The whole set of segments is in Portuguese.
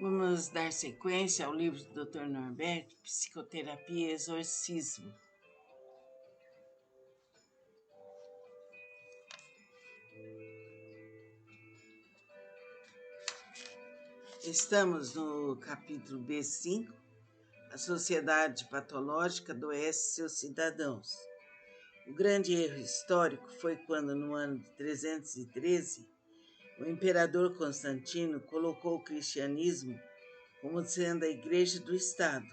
Vamos dar sequência ao livro do Dr. Norberto, Psicoterapia e Exorcismo. Estamos no capítulo B5, a sociedade patológica adoece seus cidadãos. O grande erro histórico foi quando, no ano de 313, o imperador Constantino colocou o cristianismo como sendo a igreja do Estado,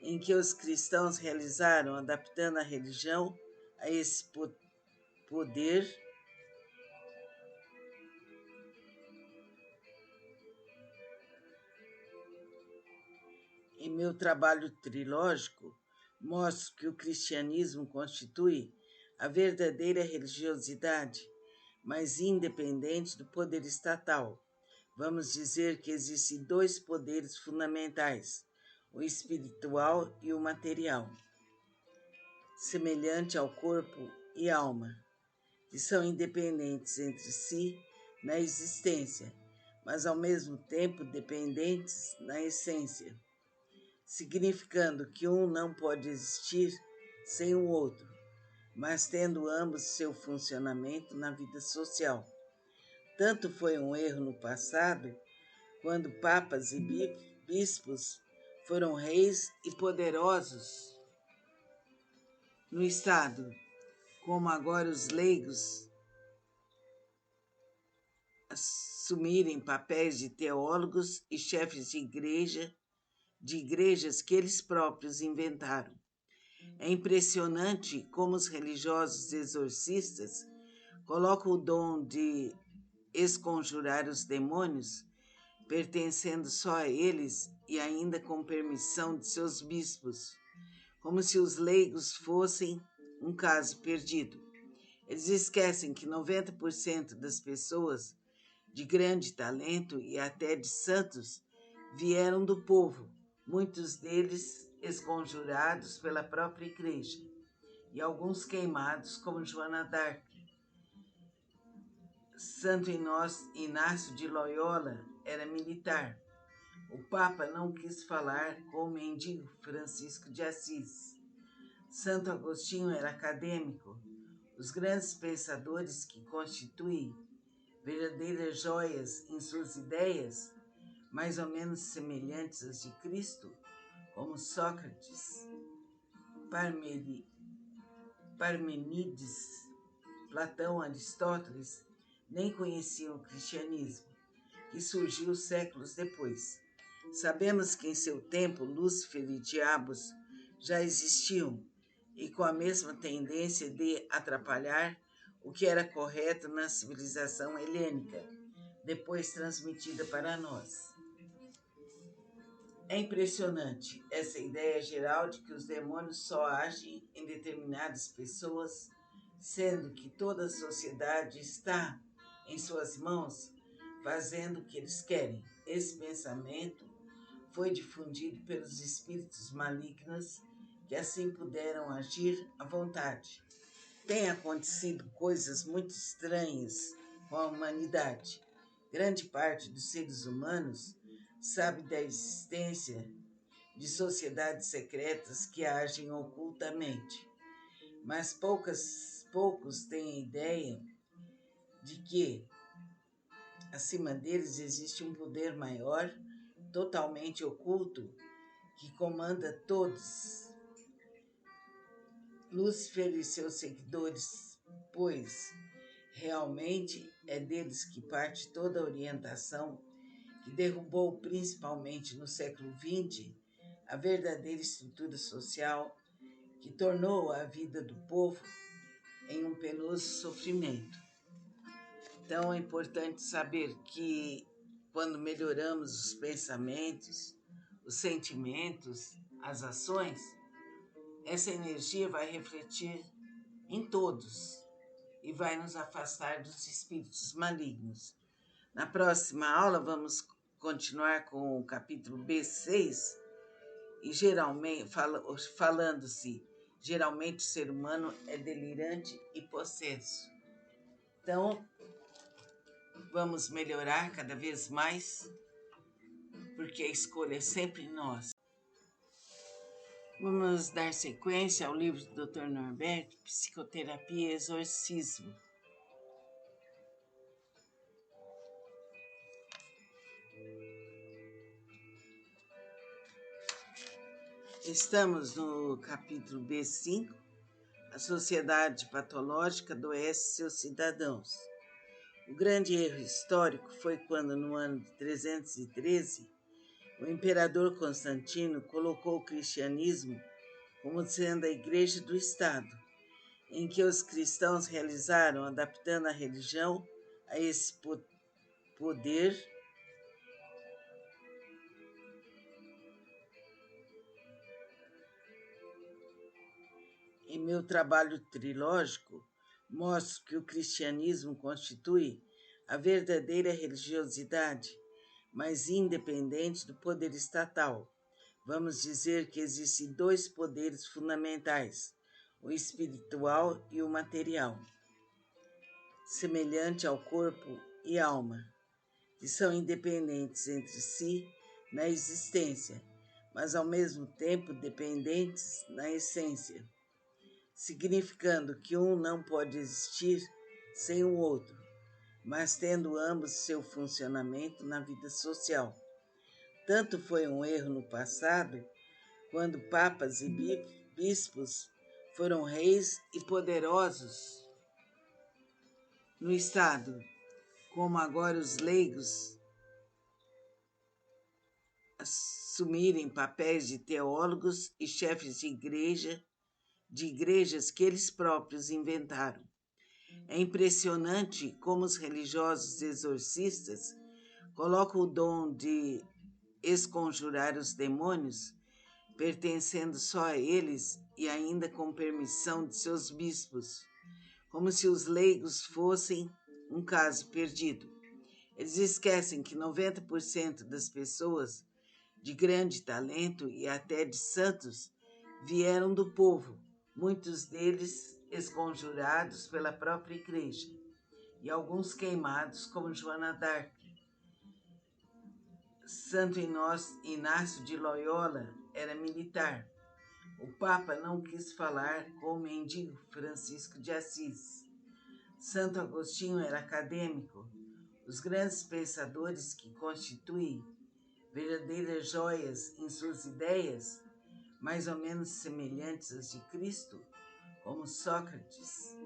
em que os cristãos realizaram, adaptando a religião a esse poder. Em meu trabalho trilógico, mostro que o cristianismo constitui a verdadeira religiosidade, mas independente do poder estatal. Vamos dizer que existem dois poderes fundamentais, o espiritual e o material, semelhante ao corpo e alma, que são independentes entre si na existência, mas ao mesmo tempo dependentes na essência, significando que um não pode existir sem o outro, mas tendo ambos seu funcionamento na vida social. Tanto foi um erro no passado, quando papas e bispos foram reis e poderosos no Estado, como agora os leigos assumirem papéis de teólogos e chefes de igrejas que eles próprios inventaram. É impressionante como os religiosos exorcistas colocam o dom de esconjurar os demônios, pertencendo só a eles e ainda com permissão de seus bispos, como se os leigos fossem um caso perdido. Eles esquecem que 90% das pessoas de grande talento e até de santos vieram do povo, muitos deles esconjurados pela própria igreja, e alguns queimados, como Joana d'Arc. Santo Inácio de Loyola era militar. O Papa não quis falar com o mendigo Francisco de Assis. Santo Agostinho era acadêmico. Os grandes pensadores que constituem verdadeiras joias em suas ideias, mais ou menos semelhantes às de Cristo, como Sócrates, Parmenides, Platão, Aristóteles, nem conheciam o cristianismo, que surgiu séculos depois. Sabemos que em seu tempo Lúcifer e diabos já existiam e com a mesma tendência de atrapalhar o que era correto na civilização helênica, depois transmitida para nós. É impressionante essa ideia geral de que os demônios só agem em determinadas pessoas, sendo que toda a sociedade está em suas mãos, fazendo o que eles querem. Esse pensamento foi difundido pelos espíritos malignos que assim puderam agir à vontade. Tem acontecido coisas muito estranhas com a humanidade. Grande parte dos seres humanos sabe da existência de sociedades secretas que agem ocultamente, mas poucos têm a ideia de que acima deles existe um poder maior, totalmente oculto, que comanda todos. Lúcifer e seus seguidores, pois realmente é deles que parte toda a orientação que derrubou principalmente no século XX a verdadeira estrutura social que tornou a vida do povo em um penoso sofrimento. Então é importante saber que quando melhoramos os pensamentos, os sentimentos, as ações, essa energia vai refletir em todos e vai nos afastar dos espíritos malignos. Na próxima aula vamos continuar com o capítulo B6 e geralmente falando-se, geralmente o ser humano é delirante e possesso. Então, vamos melhorar cada vez mais porque a escolha é sempre nossa. Vamos dar sequência ao livro do Dr. Norberto, Psicoterapia e Exorcismo. Estamos no capítulo B5, a sociedade patológica adoece seus cidadãos. O grande erro histórico foi quando, no ano de 313, o imperador Constantino colocou o cristianismo como sendo a igreja do Estado, em que os cristãos realizaram, adaptando a religião a esse poder. Em meu trabalho trilógico, mostro que o cristianismo constitui a verdadeira religiosidade, mas independente do poder estatal. Vamos dizer que existem dois poderes fundamentais, o espiritual e o material, semelhante ao corpo e alma, que são independentes entre si na existência, mas ao mesmo tempo dependentes na essência, significando que um não pode existir sem o outro, mas tendo ambos seu funcionamento na vida social. Tanto foi um erro no passado, quando papas e bispos foram reis e poderosos no Estado, como agora os leigos assumirem papéis de teólogos e chefes de igrejas que eles próprios inventaram. É impressionante como os religiosos exorcistas colocam o dom de esconjurar os demônios, pertencendo só a eles e ainda com permissão de seus bispos, como se os leigos fossem um caso perdido. Eles esquecem que 90% das pessoas de grande talento e até de santos vieram do povo, muitos deles esconjurados pela própria igreja, e alguns queimados, como Joana d'Arc. Santo Inácio de Loyola era militar. O Papa não quis falar com o mendigo Francisco de Assis. Santo Agostinho era acadêmico. Os grandes pensadores que constituem verdadeiras joias em suas ideias, mais ou menos semelhantes às de Cristo, como Sócrates,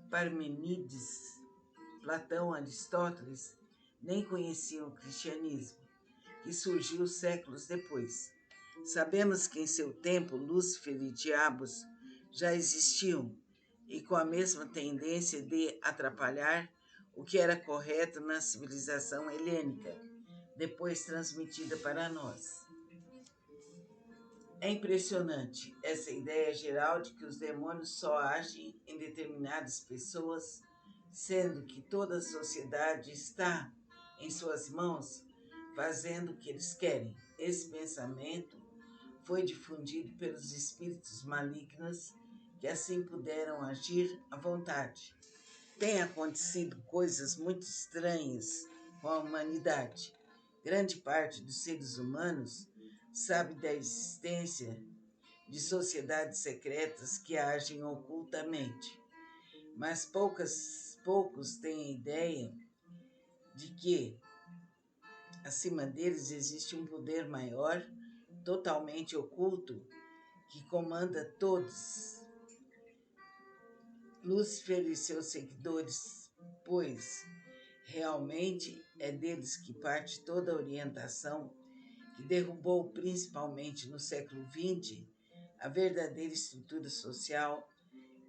Parmenides, Platão, Aristóteles, nem conheciam o cristianismo, que surgiu séculos depois. Sabemos que em seu tempo Lúcifer e diabos já existiam e com a mesma tendência de atrapalhar o que era correto na civilização helênica, depois transmitida para nós. É impressionante essa ideia geral de que os demônios só agem em determinadas pessoas, sendo que toda a sociedade está em suas mãos, fazendo o que eles querem. Esse pensamento foi difundido pelos espíritos malignos que assim puderam agir à vontade. Tem acontecido coisas muito estranhas com a humanidade. Grande parte dos seres humanos sabe da existência de sociedades secretas que agem ocultamente, mas poucos têm ideia de que acima deles existe um poder maior, totalmente oculto, que comanda todos. Lúcifer e seus seguidores, pois realmente é deles que parte toda a orientação que derrubou principalmente no século XX a verdadeira estrutura social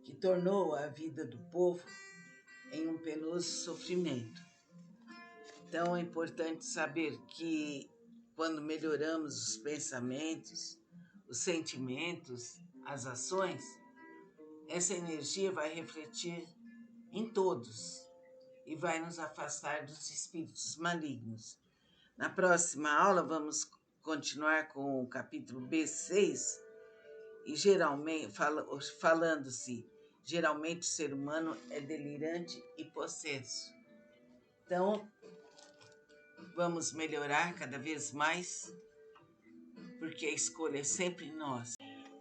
que tornou a vida do povo em um penoso sofrimento. Então é importante saber que quando melhoramos os pensamentos, os sentimentos, as ações, essa energia vai refletir em todos e vai nos afastar dos espíritos malignos. Na próxima aula vamos continuar com o capítulo B6 e geralmente falando-se, geralmente o ser humano é delirante e possesso. Então, vamos melhorar cada vez mais, porque a escolha é sempre nossa.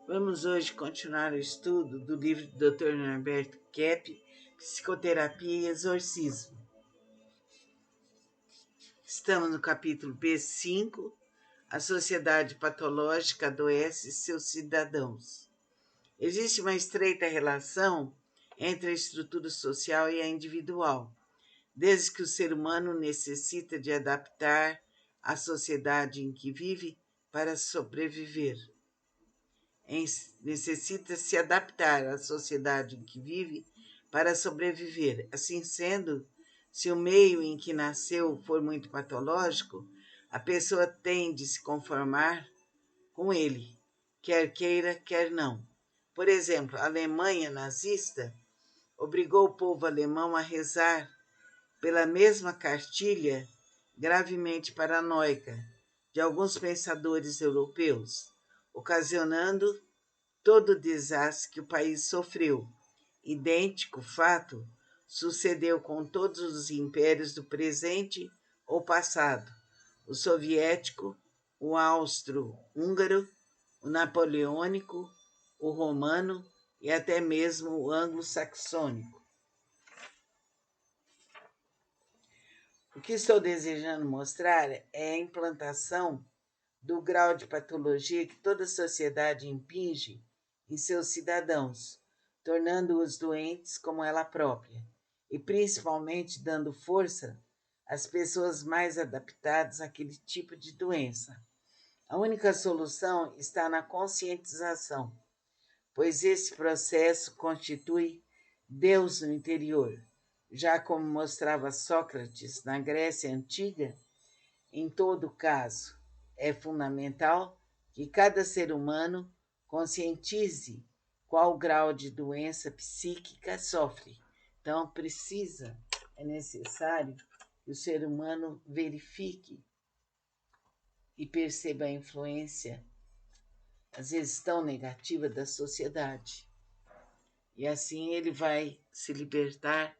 Vamos hoje continuar o estudo do livro do Dr. Norberto Kepp, Psicoterapia e Exorcismo. Estamos no capítulo B5, a sociedade patológica adoece seus cidadãos. Existe uma estreita relação entre a estrutura social e a individual, desde que o ser humano necessita de adaptar à sociedade em que vive para sobreviver. Necessita se adaptar à sociedade em que vive para sobreviver. Assim sendo, se o meio em que nasceu for muito patológico, a pessoa tem de se conformar com ele, quer queira, quer não. Por exemplo, a Alemanha nazista obrigou o povo alemão a rezar pela mesma cartilha gravemente paranoica de alguns pensadores europeus, ocasionando todo o desastre que o país sofreu. Idêntico fato sucedeu com todos os impérios do presente ou passado: o soviético, o austro-húngaro, o napoleônico, o romano e até mesmo o anglo-saxônico. O que estou desejando mostrar é a implantação do grau de patologia que toda sociedade impinge em seus cidadãos, tornando-os doentes como ela própria, e principalmente dando força às pessoas mais adaptadas àquele tipo de doença. A única solução está na conscientização, pois esse processo constitui Deus no interior. Já como mostrava Sócrates na Grécia Antiga, em todo caso, é fundamental que cada ser humano conscientize qual grau de doença psíquica sofre. Então, é necessário que o ser humano verifique e perceba a influência, às vezes tão negativa, da sociedade. E assim ele vai se libertar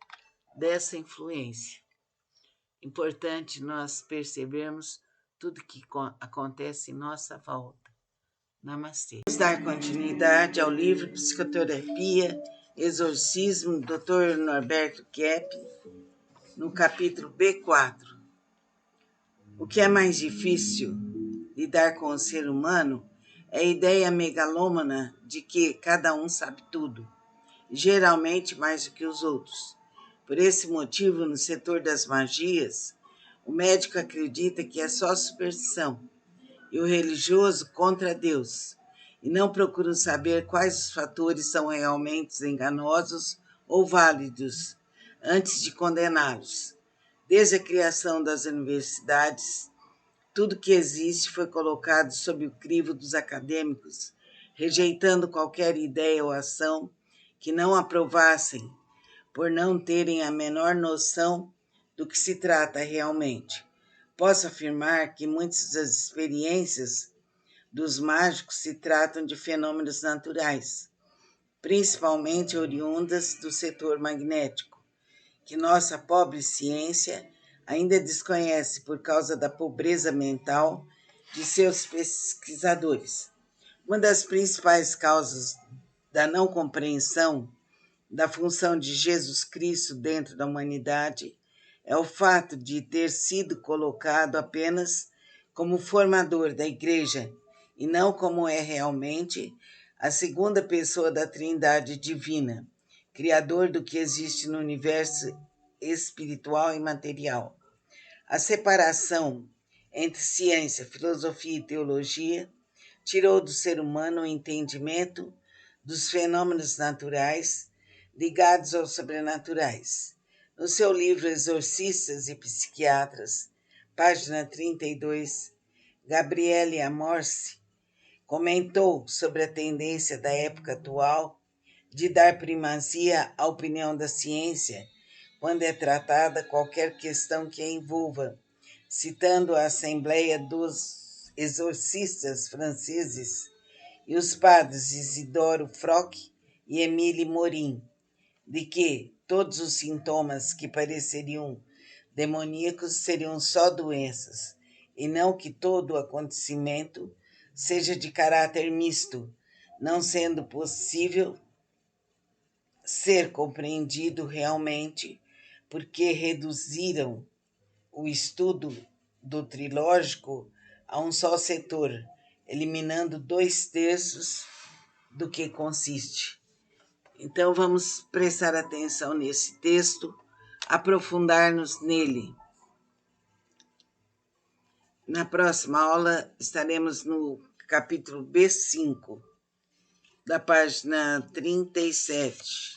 dessa influência. Importante nós percebermos tudo que acontece em nossa volta. Namastê. Vamos dar continuidade ao livro Psicoterapia, Exorcismo, do Dr. Norberto Kepp, no capítulo B4. O que é mais difícil lidar com o ser humano é a ideia megalômana de que cada um sabe tudo, geralmente mais do que os outros. Por esse motivo, no setor das magias, o médico acredita que é só superstição e o religioso contra Deus, e não procuram saber quais os fatores são realmente enganosos ou válidos antes de condená-los. Desde a criação das universidades, tudo que existe foi colocado sob o crivo dos acadêmicos, rejeitando qualquer ideia ou ação que não aprovassem, por não terem a menor noção do que se trata realmente. Posso afirmar que muitas das experiências dos mágicos se tratam de fenômenos naturais, principalmente oriundas do setor magnético, que nossa pobre ciência ainda desconhece por causa da pobreza mental de seus pesquisadores. Uma das principais causas da não compreensão da função de Jesus Cristo dentro da humanidade é o fato de ter sido colocado apenas como formador da Igreja e não como é realmente a segunda pessoa da Trindade Divina, criador do que existe no universo espiritual e material. A separação entre ciência, filosofia e teologia tirou do ser humano o entendimento dos fenômenos naturais ligados aos sobrenaturais. No seu livro Exorcistas e Psiquiatras, página 32, Gabriele Amorsi comentou sobre a tendência da época atual de dar primazia à opinião da ciência quando é tratada qualquer questão que a envolva, citando a Assembleia dos Exorcistas franceses e os padres Isidoro Froc e Émile Morin, de que todos os sintomas que pareceriam demoníacos seriam só doenças, e não que todo o acontecimento seja de caráter misto, não sendo possível ser compreendido realmente, porque reduziram o estudo do trilógico a um só setor, eliminando 2/3 do que consiste. Então, vamos prestar atenção nesse texto, aprofundar-nos nele. Na próxima aula, estaremos no capítulo B5, da página 37.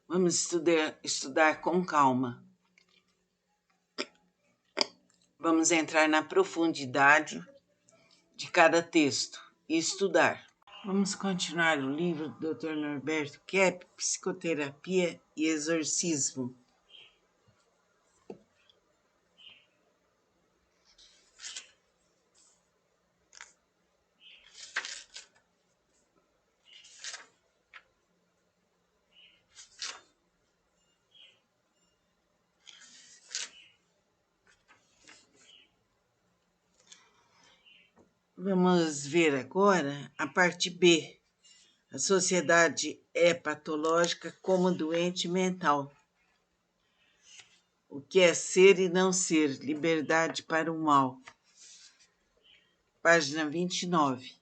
Vamos estudar com calma. Vamos entrar na profundidade de cada texto e estudar. Vamos continuar o livro do Dr. Norberto Kepp, Psicoterapia e Exorcismo. Vamos ver agora a parte B. A sociedade é patológica como doente mental. O que é ser e não ser? Liberdade para o mal. Página 29.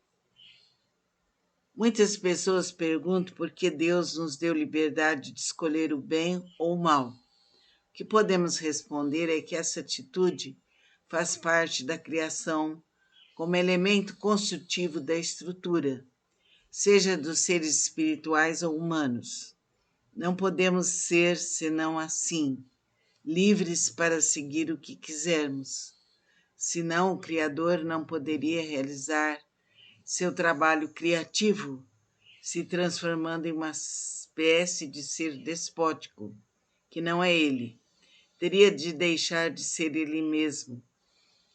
Muitas pessoas perguntam por que Deus nos deu liberdade de escolher o bem ou o mal. O que podemos responder é que essa atitude faz parte da criação como elemento construtivo da estrutura, seja dos seres espirituais ou humanos. Não podemos ser senão assim, livres para seguir o que quisermos. Senão, o Criador não poderia realizar seu trabalho criativo, se transformando em uma espécie de ser despótico, que não é ele. Teria de deixar de ser ele mesmo,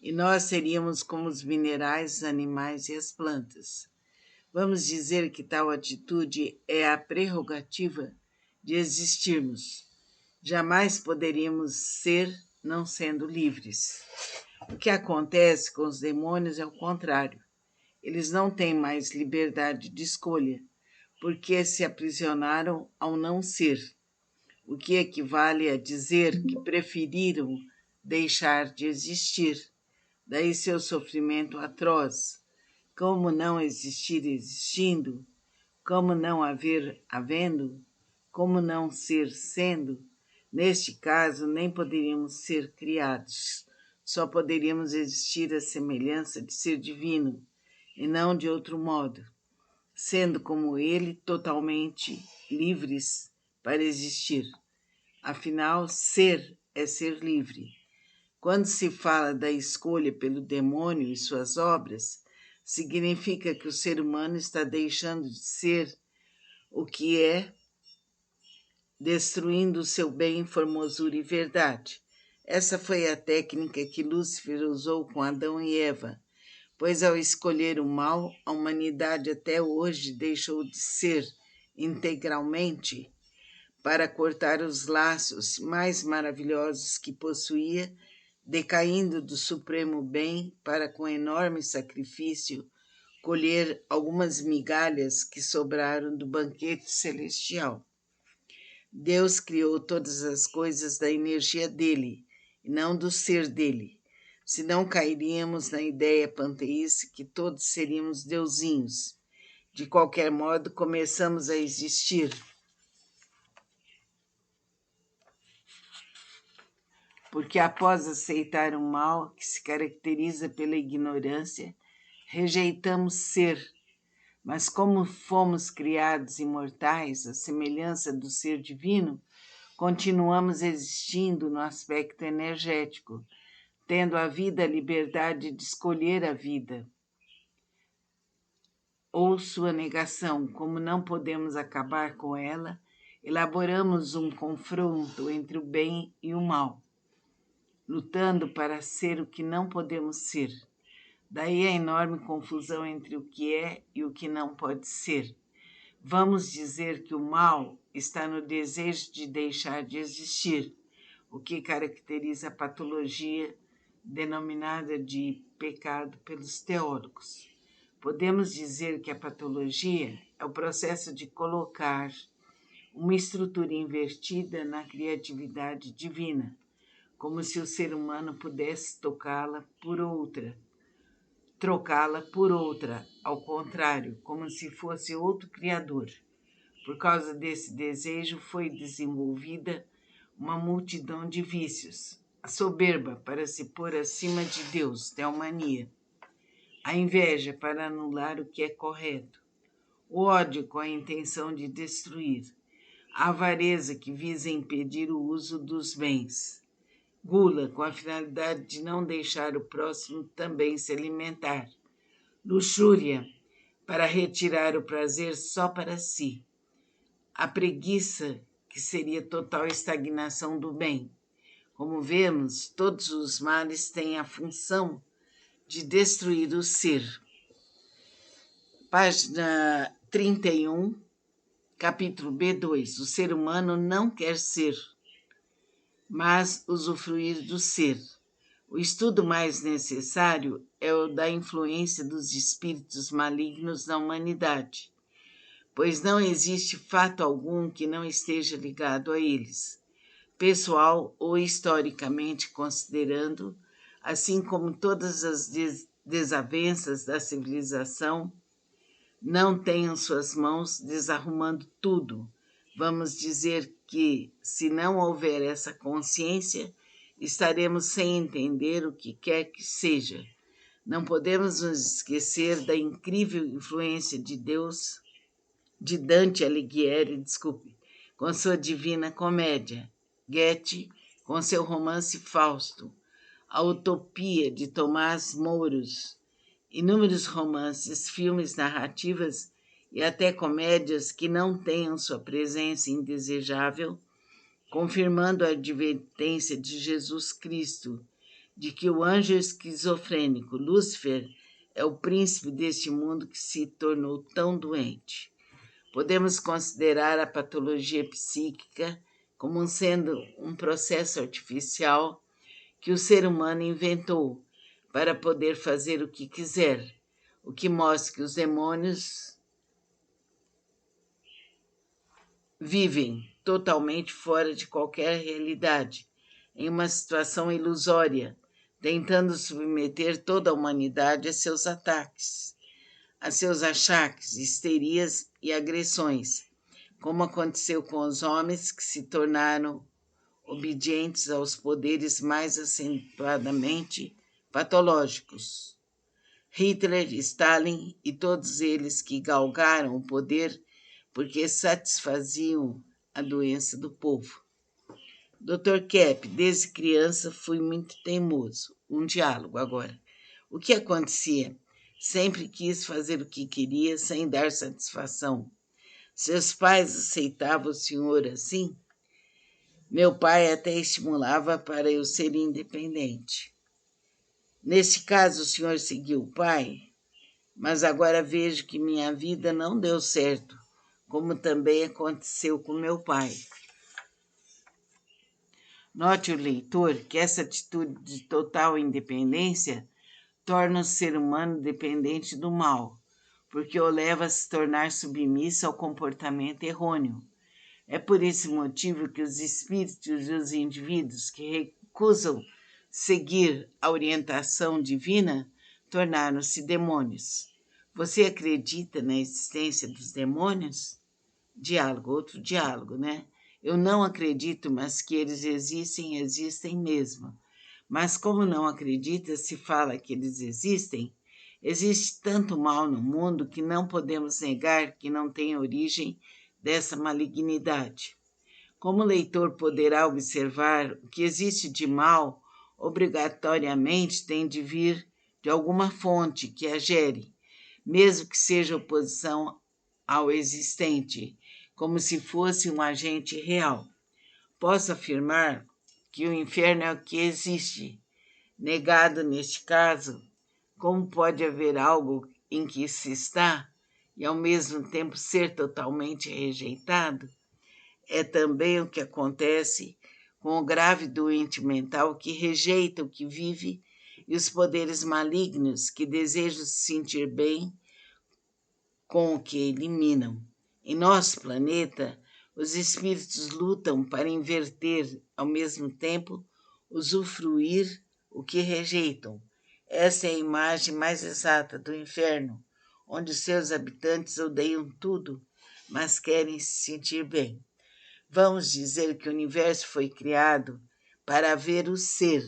e nós seríamos como os minerais, os animais e as plantas. Vamos dizer que tal atitude é a prerrogativa de existirmos. Jamais poderíamos ser não sendo livres. O que acontece com os demônios é o contrário. Eles não têm mais liberdade de escolha, porque se aprisionaram ao não ser, o que equivale a dizer que preferiram deixar de existir. Daí seu sofrimento atroz. Como não existir existindo? Como não haver havendo? Como não ser sendo? Neste caso, nem poderíamos ser criados. Só poderíamos existir à semelhança de ser divino, e não de outro modo, sendo como ele totalmente livres para existir. Afinal, ser é ser livre. Quando se fala da escolha pelo demônio e suas obras, significa que o ser humano está deixando de ser o que é, destruindo o seu bem, formosura e verdade. Essa foi a técnica que Lúcifer usou com Adão e Eva, pois ao escolher o mal, a humanidade até hoje deixou de ser integralmente para cortar os laços mais maravilhosos que possuía, decaindo do supremo bem para, com enorme sacrifício, colher algumas migalhas que sobraram do banquete celestial. Deus criou todas as coisas da energia dele, e não do ser dele. Senão cairíamos na ideia panteísta que todos seríamos deusinhos. De qualquer modo, começamos a existir. Porque após aceitar o mal, que se caracteriza pela ignorância, rejeitamos ser. Mas como fomos criados imortais, à semelhança do ser divino, continuamos existindo no aspecto energético, tendo a vida a liberdade de escolher a vida ou sua negação. Como não podemos acabar com ela, elaboramos um confronto entre o bem e o mal. lutando para ser o que não podemos ser. Daí a enorme confusão entre o que é e o que não pode ser. Vamos dizer que o mal está no desejo de deixar de existir, o que caracteriza a patologia denominada de pecado pelos teólogos. Podemos dizer que a patologia é o processo de colocar uma estrutura invertida na criatividade divina, como se o ser humano pudesse trocá-la por outra, ao contrário, como se fosse outro criador. Por causa desse desejo foi desenvolvida uma multidão de vícios. A soberba para se pôr acima de Deus, teomania. A inveja para anular o que é correto. O ódio com a intenção de destruir. A avareza que visa impedir o uso dos bens. Gula com a finalidade de não deixar o próximo também se alimentar. Luxúria para retirar o prazer só para si. A preguiça, que seria total estagnação do bem. Como vemos, todos os males têm a função de destruir o ser. Página 31, capítulo B2. O ser humano não quer ser, mas usufruir do ser. O estudo mais necessário é o da influência dos espíritos malignos na humanidade, pois não existe fato algum que não esteja ligado a eles, pessoal ou historicamente considerando, assim como todas as desavenças da civilização não tenham suas mãos desarrumando tudo. Vamos dizer que, se não houver essa consciência, estaremos sem entender o que quer que seja. Não podemos nos esquecer da incrível influência de Dante Alighieri, com sua Divina Comédia, Goethe, com seu romance Fausto, a Utopia de Tomás Mouros, inúmeros romances, filmes, narrativas e até comédias que não tenham sua presença indesejável, confirmando a advertência de Jesus Cristo de que o anjo esquizofrênico Lúcifer é o príncipe deste mundo que se tornou tão doente. Podemos considerar a patologia psíquica como sendo um processo artificial que o ser humano inventou para poder fazer o que quiser, o que mostra que os demônios vivem totalmente fora de qualquer realidade, em uma situação ilusória, tentando submeter toda a humanidade a seus ataques, a seus achaques, histerias e agressões, como aconteceu com os homens que se tornaram obedientes aos poderes mais acentuadamente patológicos. Hitler, Stalin e todos eles que galgaram o poder porque satisfaziam a doença do povo. Dr. Kepp, desde criança fui muito teimoso. Um diálogo agora. O que acontecia? Sempre quis fazer o que queria sem dar satisfação. Seus pais aceitavam o senhor assim? Meu pai até estimulava para eu ser independente. Nesse caso, o senhor seguiu o pai, mas agora vejo que minha vida não deu certo, como também aconteceu com meu pai. Note o leitor que essa atitude de total independência torna o ser humano dependente do mal, porque o leva a se tornar submisso ao comportamento errôneo. É por esse motivo que os espíritos e os indivíduos que recusam seguir a orientação divina tornaram-se demônios. Você acredita na existência dos demônios? Outro diálogo, né? Eu não acredito, mas que eles existem mesmo. Mas como não acredita, se fala que eles existem, existe tanto mal no mundo que não podemos negar que não tem origem dessa malignidade. Como o leitor poderá observar, o que existe de mal obrigatoriamente tem de vir de alguma fonte que a gere, mesmo que seja oposição ao existente, como se fosse um agente real. Posso afirmar que o inferno é o que existe. Negado neste caso, como pode haver algo em que se está e ao mesmo tempo ser totalmente rejeitado? É também o que acontece com o grave doente mental que rejeita o que vive e os poderes malignos que desejam se sentir bem com o que eliminam. Em nosso planeta, os espíritos lutam para inverter, ao mesmo tempo, usufruir o que rejeitam. Essa é a imagem mais exata do inferno, onde seus habitantes odeiam tudo, mas querem se sentir bem. Vamos dizer que o universo foi criado para haver o ser,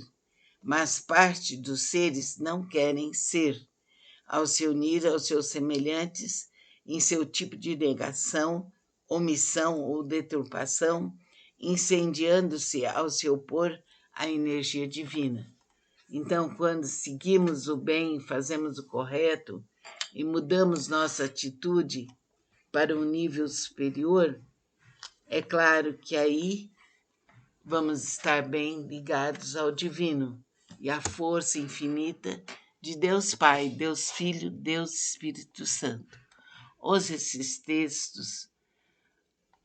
mas parte dos seres não querem ser. Ao se unir aos seus semelhantes em seu tipo de negação, omissão ou deturpação, incendiando-se ao se opor à energia divina. Então, quando seguimos o bem, fazemos o correto e mudamos nossa atitude para um nível superior, é claro que aí vamos estar bem ligados ao divino e à força infinita de Deus Pai, Deus Filho, Deus Espírito Santo. Use esses textos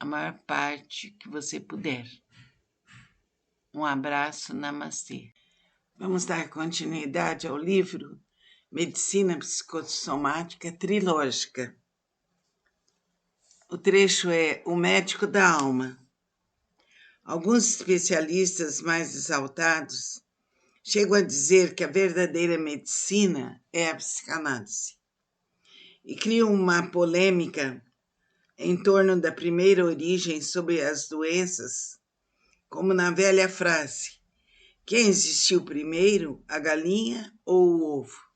a maior parte que você puder. Um abraço, namastê. Vamos dar continuidade ao livro Medicina Psicossomática Trilógica. O trecho é O Médico da Alma. Alguns especialistas mais exaltados chegam a dizer que a verdadeira medicina é a psicanálise e criam uma polêmica em torno da primeira origem sobre as doenças, como na velha frase: quem existiu primeiro, a galinha ou o ovo?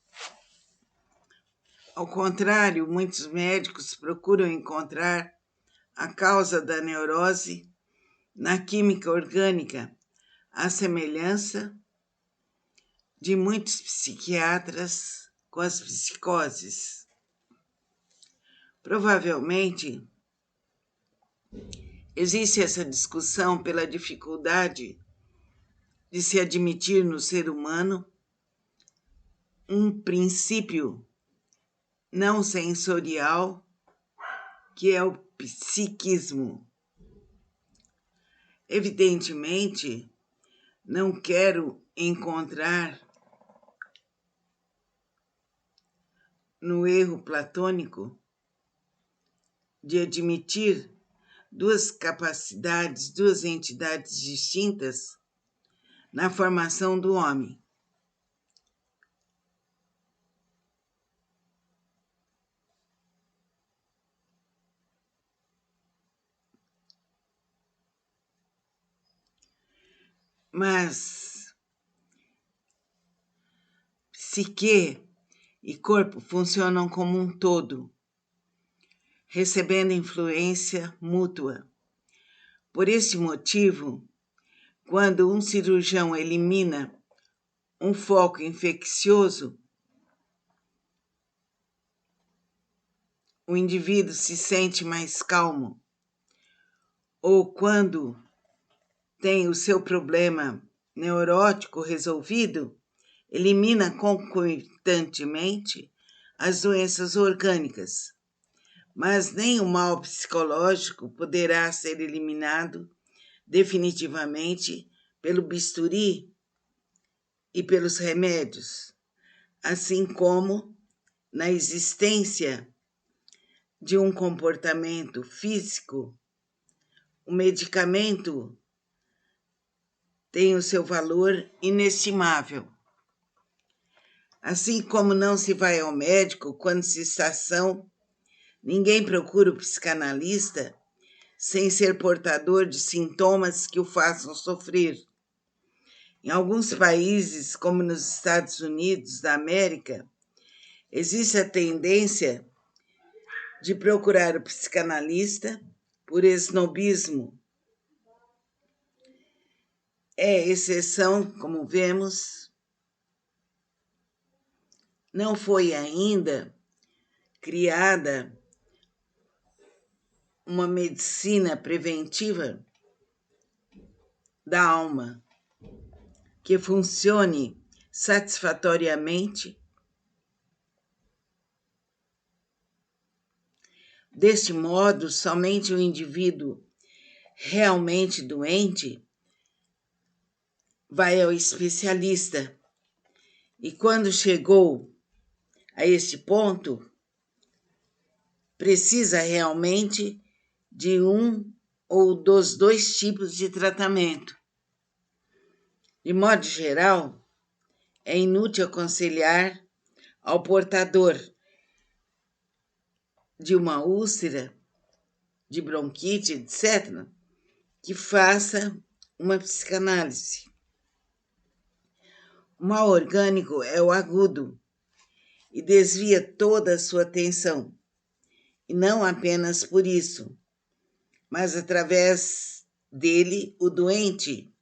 Ao contrário, muitos médicos procuram encontrar a causa da neurose na química orgânica, à semelhança de muitos psiquiatras com as psicoses. Provavelmente, existe essa discussão pela dificuldade de se admitir no ser humano um princípio não sensorial que é o psiquismo. Evidentemente, não quero encontrar no erro platônico de admitir duas capacidades, duas entidades distintas na formação do homem. Mas psique e corpo funcionam como um todo, recebendo influência mútua. Por esse motivo, quando um cirurgião elimina um foco infeccioso, o indivíduo se sente mais calmo. Ou quando tem o seu problema neurótico resolvido, elimina concomitantemente as doenças orgânicas. Mas nem o mal psicológico poderá ser eliminado definitivamente pelo bisturi e pelos remédios, assim como na existência de um comportamento físico, o medicamento tem o seu valor inestimável. Assim como não se vai ao médico quando se está são, ninguém procura o psicanalista sem ser portador de sintomas que o façam sofrer. Em alguns países, como nos Estados Unidos da América, existe a tendência de procurar o psicanalista por esnobismo. É exceção, como vemos. Não foi ainda criada uma medicina preventiva da alma. que funcione satisfatoriamente. Deste modo, somente o indivíduo realmente doente vai ao especialista. E quando chegou a este ponto, precisa realmente de um ou dos dois tipos de tratamento. De modo geral, é inútil aconselhar ao portador de uma úlcera, de bronquite, etc., que faça uma psicanálise. O mal orgânico é o agudo e desvia toda a sua atenção. E não apenas por isso, mas através dele, o doente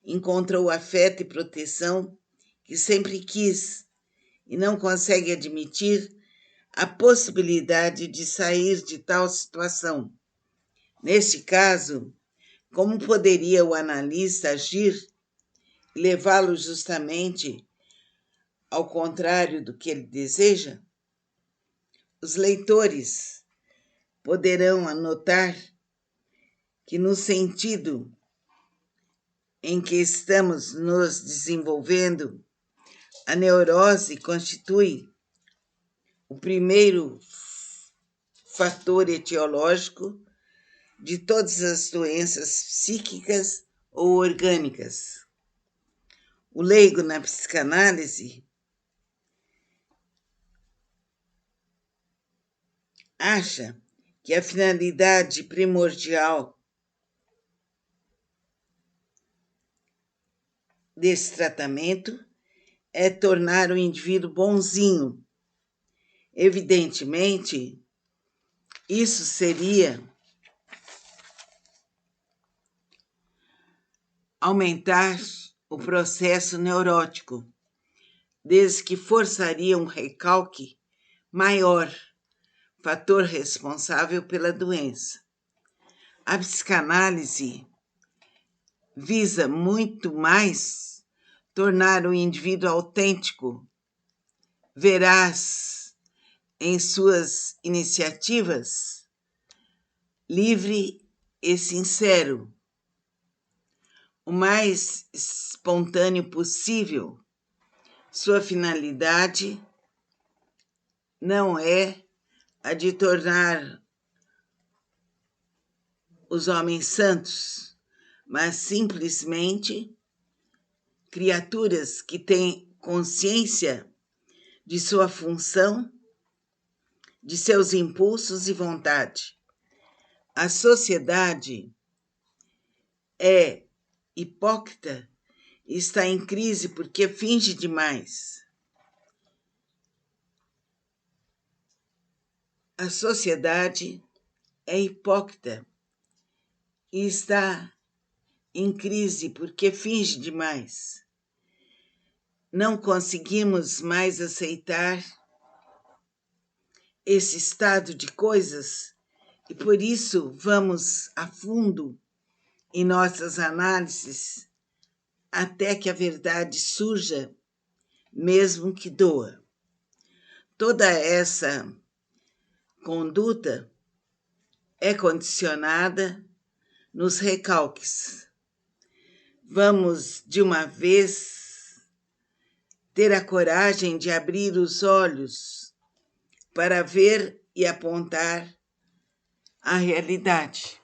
encontra o afeto e proteção que sempre quis e não consegue admitir a possibilidade de sair de tal situação. Neste caso, como poderia o analista agir e levá-lo justamente ao contrário do que ele deseja? Os leitores poderão anotar que, no sentido em que estamos nos desenvolvendo, a neurose constitui o primeiro fator etiológico de todas as doenças psíquicas ou orgânicas. O leigo na psicanálise acha que a finalidade primordial desse tratamento é tornar o indivíduo bonzinho. Evidentemente, isso seria aumentar o processo neurótico, desde que forçaria um recalque maior, fator responsável pela doença. A psicanálise visa muito mais tornar o indivíduo autêntico, veraz em suas iniciativas, livre e sincero, o mais espontâneo possível. Sua finalidade não é a de tornar os homens santos, mas simplesmente criaturas que têm consciência de sua função, de seus impulsos e vontade. A sociedade é hipócrita e está em crise porque finge demais. A sociedade é hipócrita e está em crise porque finge demais. Não conseguimos mais aceitar esse estado de coisas e por isso vamos a fundo em nossas análises até que a verdade surja, mesmo que doa. Toda essa conduta é condicionada nos recalques. Vamos, de uma vez, ter a coragem de abrir os olhos para ver e apontar a realidade.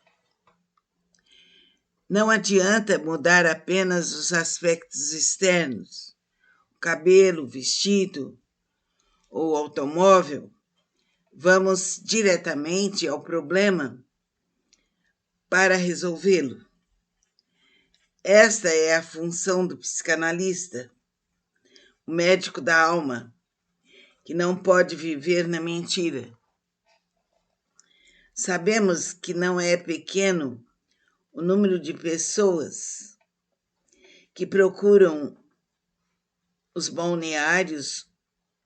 Não adianta mudar apenas os aspectos externos, o cabelo, o vestido ou o automóvel. Vamos diretamente ao problema para resolvê-lo. Esta é a função do psicanalista, o médico da alma, que não pode viver na mentira. Sabemos que não é pequeno o número de pessoas que procuram os balneários,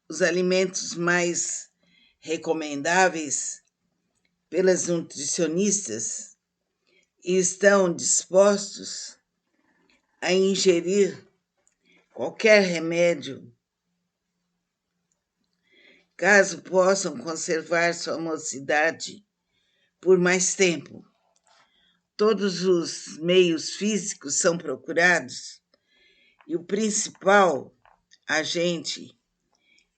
os alimentos mais recomendáveis pelas nutricionistas e estão dispostos a ingerir qualquer remédio, caso possam conservar sua mocidade por mais tempo. Todos os meios físicos são procurados e o principal agente,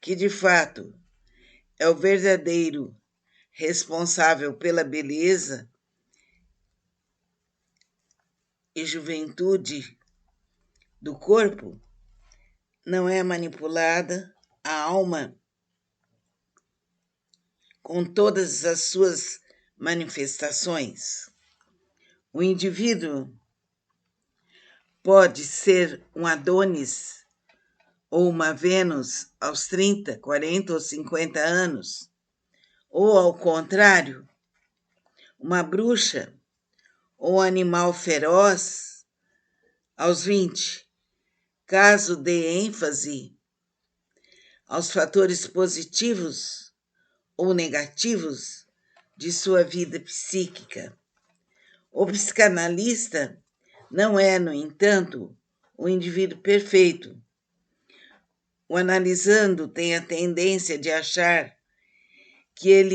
que de fato é o verdadeiro responsável pela beleza e juventude do corpo, não é manipulada a alma com todas as suas manifestações. O indivíduo pode ser um Adonis ou uma Vênus aos 30, 40 ou 50 anos, ou, ao contrário, uma bruxa ou um animal feroz aos 20, caso dê ênfase aos fatores positivos ou negativos de sua vida psíquica. O psicanalista não é, no entanto, o indivíduo perfeito. O analisando tem a tendência de achar que ele